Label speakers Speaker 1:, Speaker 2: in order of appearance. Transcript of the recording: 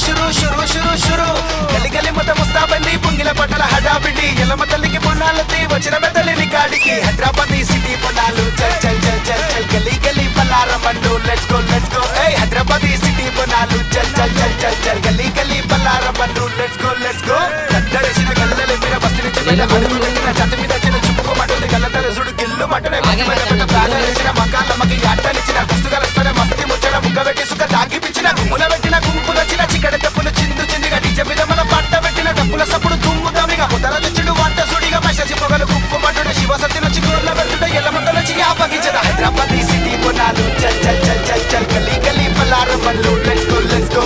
Speaker 1: షురు షురు షురు షురు గలి గలి మత ముస్తాబంది పుంగిల పట్టల హడాబిడి ఎల్లమ్మ తల్లికి పొన్నాలతి వచ్చిన మెదలిని కాడికి హైదరాబాద్ సిటీ పొన్నాలు చల్ చల్ చల్ చల్ చల్ గలి గలి పల్లార బండు లెట్స్ గో ఏ హైదరాబాద్ సిటీ పొన్నాలు చల్ చల్ చల్ చల్ చల్ గలి గలి పల్లార బండు లెట్స్ గో కట్టరేసిన గల్లల మీద బస్తి నుంచి బయట అడుగు పెట్టిన చట్ట మీద చిన్న చుప్పుకోమంటుంది గల్లతల సుడు గిల్లు మటనే పెద్ద ప్రాణాలేసిన మకాలమ్మకి అట్టలిచ్చిన పుస్తకాలు మస్తి ముచ్చట ముగ్గ పెట్టి సుఖ తాగిపించిన గుమ్ముల పెట్టిన గుంపుల చిన్న చిక్కడ తప్పులు చిందు చిందిగా డీజే మీద మన పట్ట పెట్టిన డప్పుల సప్పుడు దుమ్ము దమిగా ముద్దల తెచ్చుడు వంట సుడిగా మశసి పొగలు గుప్పు పట్టుడు శివసత్తి నుంచి గోర్ల పెట్టుడు ఎల్లమంతల నుంచి ఆపగించద హైదరాబాద్ సిటీ పొన్నాలు చల్ చల్ చల్ చల్ చల్ గల్లీ గల్లీ పల్లార బండ్లు లెట్స్ గో